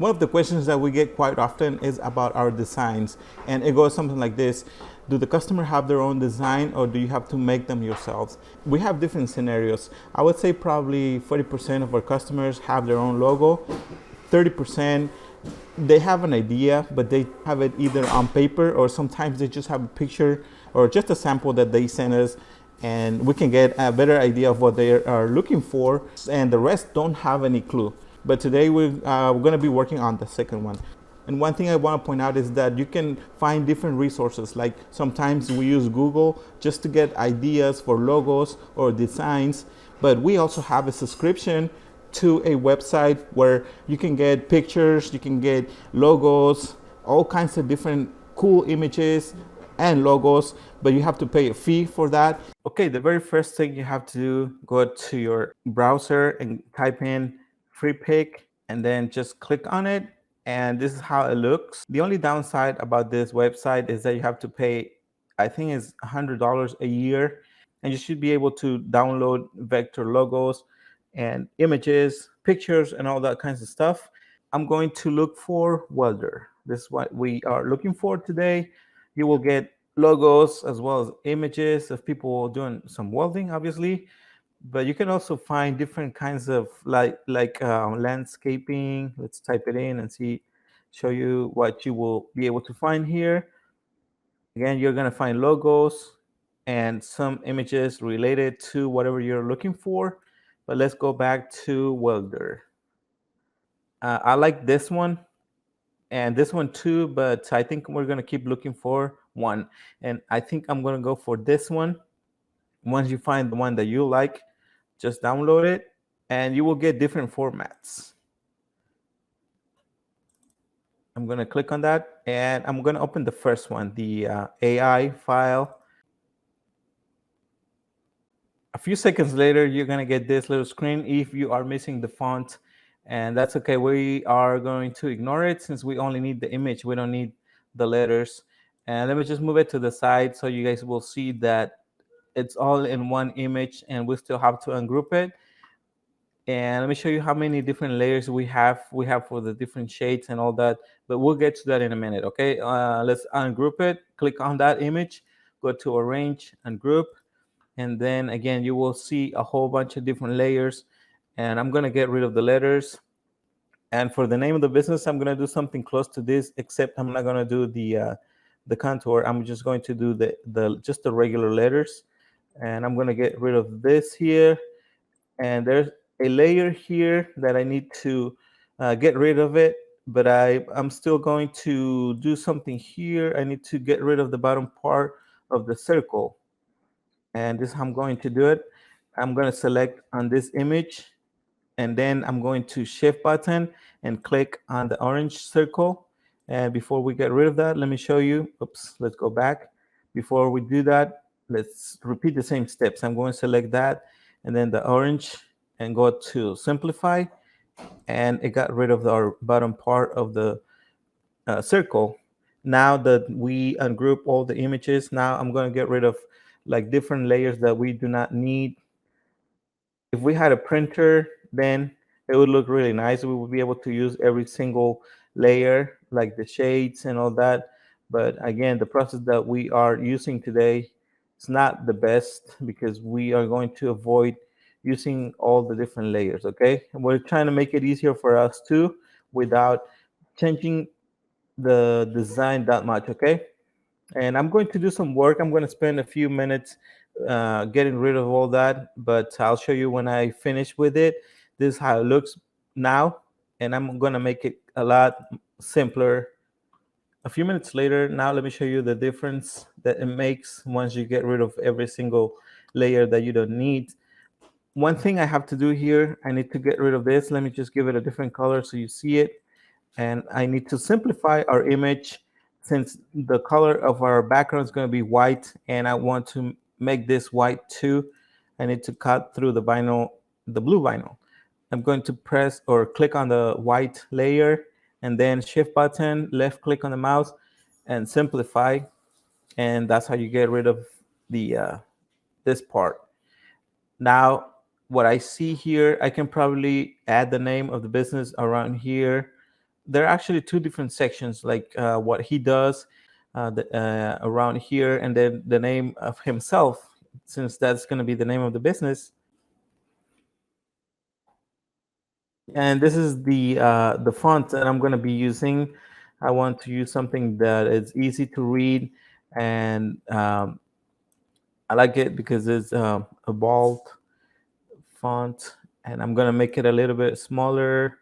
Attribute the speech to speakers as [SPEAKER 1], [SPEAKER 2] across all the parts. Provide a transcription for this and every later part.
[SPEAKER 1] One of the questions that we get quite often is about our designs, and it goes something like this. Do the customer have their own design, or do you have to make them yourselves? We have different scenarios. I would say probably 40% of our customers have their own logo. 30% they have an idea, but they have it either on paper, or sometimes they just have a picture or just a sample that they send us, and we can get a better idea of what they are looking for, and the rest don't have any clue. But today we're going to be working on the second one. And one thing I want to point out is that you can find different resources. Like sometimes we use Google just to get ideas for logos or designs, but we also have a subscription to a website where you can get pictures, you can get logos, all kinds of different cool images and logos, but you have to pay a fee for that. Okay, the very first thing you have to do, go to your browser and type in Freepik, and then just click on it, and this is how it looks. The only downside about this website is that you have to pay, I think it's $100 a year, and you should be able to download vector logos and images, pictures, and all that kinds of stuff. I'm going to look for welder. This is what we are looking for today. You will get logos as well as images of people doing some welding, obviously, but you can also find different kinds of like landscaping. Let's type it in and show you what you will be able to find here. Again, you're going to find logos and some images related to whatever you're looking for. But let's go back to welder. I like this one and this one too, but I think we're going to keep looking for one. And I think I'm going to go for this one. Once you find the one that you like, just download it and you will get different formats. I'm going to click on that and I'm going to open the first one, the AI file. A few seconds later, you're going to get this little screen if you are missing the font, and that's okay. We are going to ignore it since we only need the image. We don't need the letters. And let me just move it to the side so you guys will see that it's all in one image, and we still have to ungroup it. And let me show you how many different layers we have. We have for the different shades and all that, but we'll get to that in a minute. Okay, let's ungroup it. Click on that image, go to arrange, ungroup, and then again you will see a whole bunch of different layers. And I'm going to get rid of the letters, and for the name of the business I'm going to do something close to this, except I'm not going to do the contour. I'm just going to do just the regular letters, and I'm going to get rid of this here. And there's a layer here that I need to get rid of it, but I'm still going to do something here. I need to get rid of the bottom part of the circle, and this is how I'm going to do it. I'm going to select on this image, and then I'm going to shift button and click on the orange circle. And before we get rid of that, let me show you. Oops, let's go back. Before we do that, let's repeat the same steps. I'm going to select that and then the orange and go to simplify, and it got rid of our bottom part of the circle. Now that we ungroup all the images, now I'm going to get rid of like different layers that we do not need. If we had a printer, then it would look really nice. We would be able to use every single layer, like the shades and all that. But again, the process that we are using today is not the best because we are going to avoid using all the different layers, okay? And we're trying to make it easier for us too without changing the design that much, okay? And I'm going to do some work. I'm going to spend a few minutes getting rid of all that, but I'll show you when I finish with it. This is how it looks now, and I'm going to make it a lot simpler a few minutes later. Now let me show you the difference that it makes once you get rid of every single layer that you don't need. One thing I have to do here, I need to get rid of this. Let me just give it a different color so you see it. And I need to simplify our image since the color of our background is going to be white, and I want to make this white too. I need to cut through the vinyl, the blue vinyl. I'm going to press or click on the white layer and then shift button, left click on the mouse and simplify. And that's how you get rid of the this part. Now, what I see here, I can probably add the name of the business around here. there are actually two different sections, like what he does around here, and then the name of himself, since that's going to be the name of the business. And this is the font that I'm going to be using. I want to use something that is easy to read, and I like it because it's a bold font, and I'm going to make it a little bit smaller.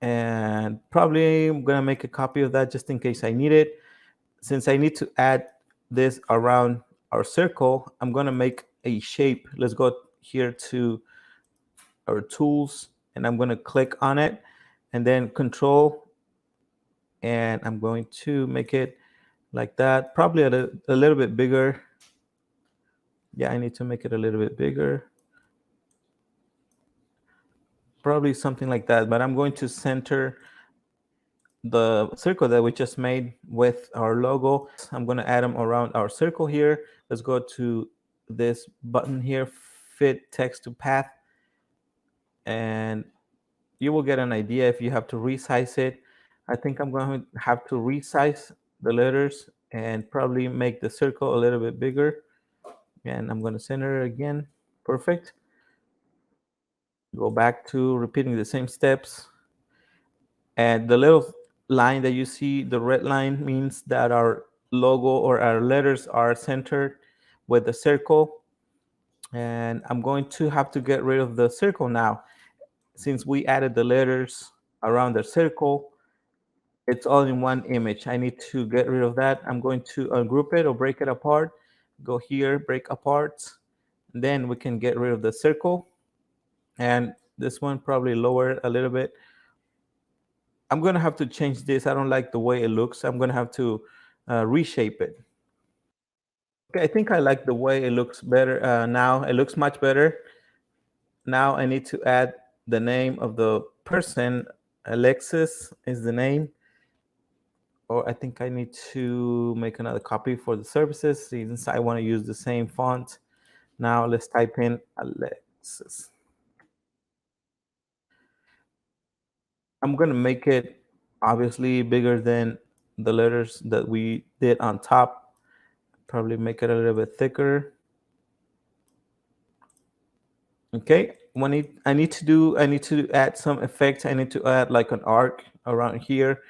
[SPEAKER 1] And probably I'm going to make a copy of that just in case I need it. Since I need to add this around our circle, I'm going to make a shape. Let's go here to our tools, and I'm going to click on it, and then control, and I'm going to make it like that, probably a little bit bigger. Yeah, I need to make it a little bit bigger, probably something like that. But I'm going to center the circle that we just made with our logo. I'm going to add them around our circle here. Let's go to this button here, fit text to path, and you will get an idea if you have to resize it. I think I'm going to have to resize the letters and probably make the circle a little bit bigger. And I'm going to center it again. Perfect. Go back to repeating the same steps. And the little line that you see, the red line, means that our logo or our letters are centered with the circle. And I'm going to have to get rid of the circle now. Since we added the letters around the circle, it's all in one image. I need to get rid of that. I'm going to ungroup it or break it apart. Go here, break apart. Then we can get rid of the circle. And this one probably lower it a little bit. I'm going to have to change this. I don't like the way it looks. I'm going to have to reshape it. Okay, I think I like the way it looks better now. It looks much better. Now I need to add the name of the person. Alexis is the name. Or I think I need to make another copy for the services since I want to use the same font. Now let's type in Alexis. I'm going to make it obviously bigger than the letters that we did on top. Probably make it a little bit thicker. Okay, I need to add some effects. I need to add like an arc around here.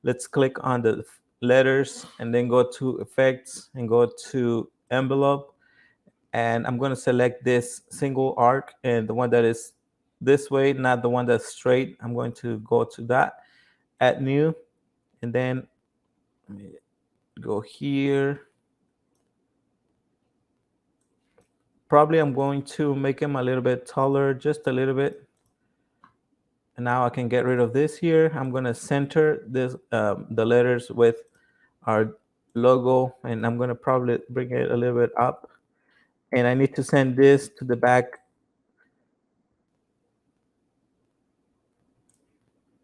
[SPEAKER 1] Let's click on the letters and then go to effects and go to envelope. And I'm going to select this single arc and the one that is this way, not the one that's straight. I'm going to go to that, add new, and then go here. Probably I'm going to make him a little bit taller, just a little bit. And now I can get rid of this here. I'm going to center this the letters with our logo, and I'm going to probably bring it a little bit up. And I need to send this to the back.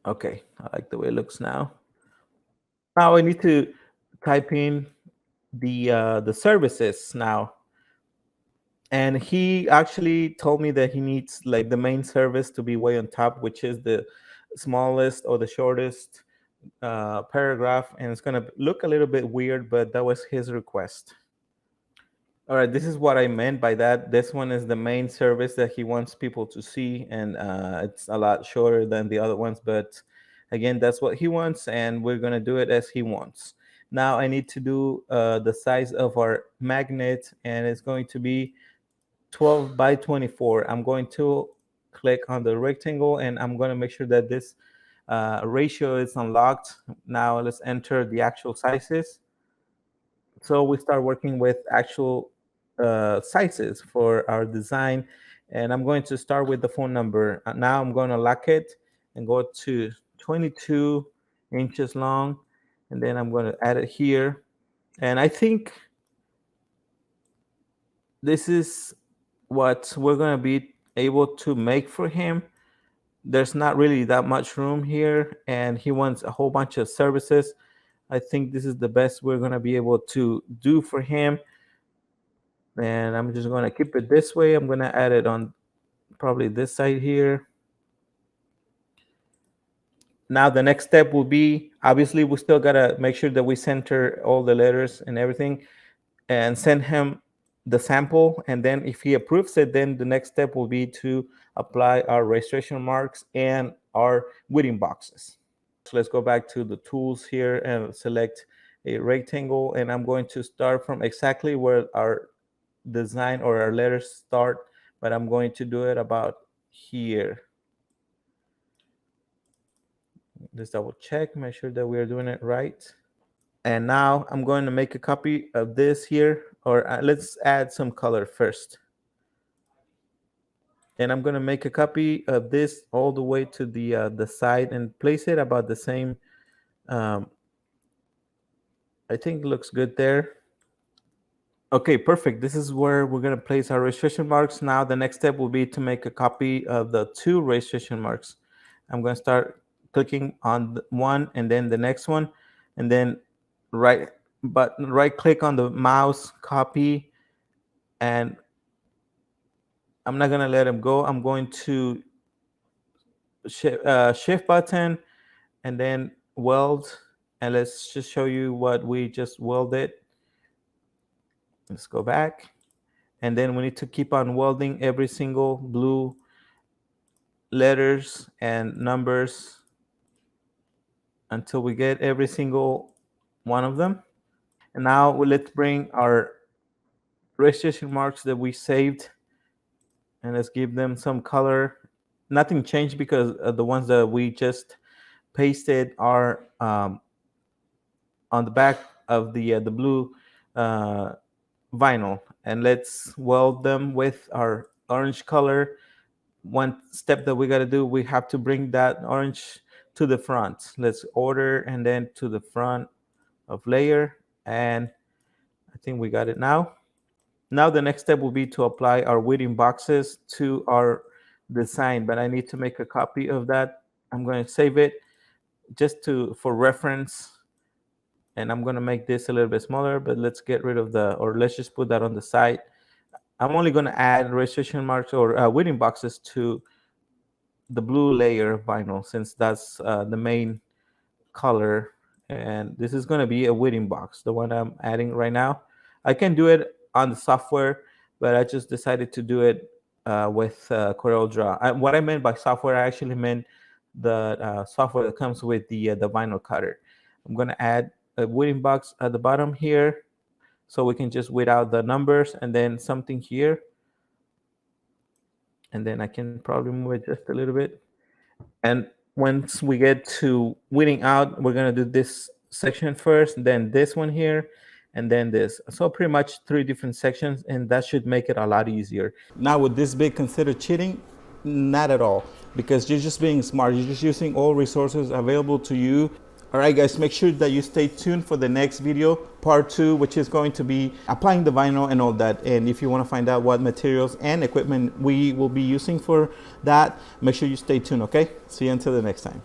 [SPEAKER 1] Okay, I like the way it looks now. Now I need to type in the services now. And he actually told me that he needs like the main service to be way on top, which is the smallest or the shortest paragraph, and it's gonna look a little bit weird, but that was his request. All right, this is what I meant by that. This one is the main service that he wants people to see, and it's a lot shorter than the other ones, but again, that's what he wants, and we're gonna do it as he wants. Now I need to do the size of our magnet, and it's going to be 12 by 24. I'm going to click on the rectangle, and I'm going to make sure that this ratio is unlocked. Now let's enter the actual sizes. So we start working with actual sizes for our design. And I'm going to start with the phone number. Now I'm going to lock it and go to 22 inches long. And then I'm going to add it here. And I think this is what we're going to be able to make for him. There's not really that much room here, and he wants a whole bunch of services. I think this is the best we're going to be able to do for him. And I'm just going to keep it this way. I'm going to add it on probably this side here. Now the next step will be, obviously we still gotta make sure that we center all the letters and everything, and send him the sample. And then if he approves it, then the next step will be to apply our registration marks and our weeding boxes. So let's go back to the tools here and select a rectangle, and I'm going to start from exactly where our design or our letters start, but I'm going to do it about here. Let's double check, make sure that we are doing it right. And now I'm going to make a copy of this here, or let's add some color first. And I'm going to make a copy of this all the way to the side and place it about the same. I think it looks good there. Okay, perfect. This is where we're going to place our registration marks. Now the next step will be to make a copy of the two registration marks. I'm going to start clicking on one and then the next one, and then right click on the mouse, copy, and I'm not going to let them go. I'm going to shift button and then weld, and let's just show you what we just welded. Let's go back, and then we need to keep on welding every single blue letters and numbers until we get every single one of them. And now let's bring our registration marks that we saved and let's give them some color. Nothing changed because the ones that we just pasted are on the back of the blue vinyl. And let's weld them with our orange color. One step that we got to do, we have to bring that orange to the front. Let's order and then to the front of layer, and I think we got it now. Now the next step will be to apply our weeding boxes to our design, but I need to make a copy of that. I'm going to save it just for reference, and I'm going to make this a little bit smaller, but let's get rid of let's just put that on the side. I'm only going to add registration marks or weeding boxes to the blue layer of vinyl, since that's the main color. And this is going to be a weeding box, the one I'm adding right now. I can do it on the software, but I just decided to do it with CorelDRAW. What I meant by software, I actually meant the software that comes with the vinyl cutter. I'm going to add a weeding box at the bottom here, so we can just weed out the numbers, and then something here. And then I can probably move it just a little bit. And once we get to weeding out, we're going to do this section first, then this one here, and then this. So pretty much 3 different sections, and that should make it a lot easier. Now, would this be considered cheating? Not at all, because you're just being smart. You're just using all resources available to you. All right, guys, make sure that you stay tuned for the next video, part 2, which is going to be applying the vinyl and all that. And if you want to find out what materials and equipment we will be using for that, make sure you stay tuned, okay? See you until the next time.